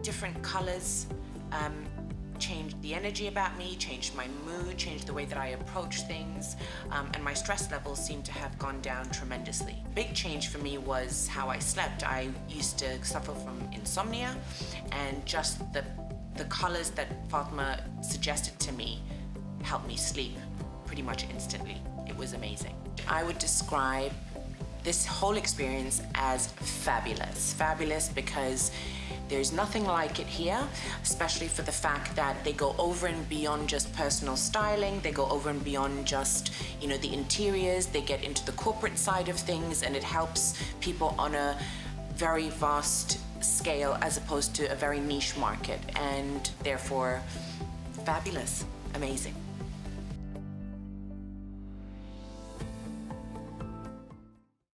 different colors changed the energy about me, changed my mood, changed the way that I approach things, and my stress levels seemed to have gone down tremendously. Big change for me was how I slept. I used to suffer from insomnia, and just the colors that Fatima suggested to me helped me sleep pretty much instantly. It was amazing. I would describe this whole experience as fabulous. Fabulous because there's nothing like it here, especially for the fact that they go over and beyond just personal styling. They go over and beyond just, you know, the interiors. They get into the corporate side of things, and it helps people on a very vast scale as opposed to a very niche market, and therefore fabulous, amazing.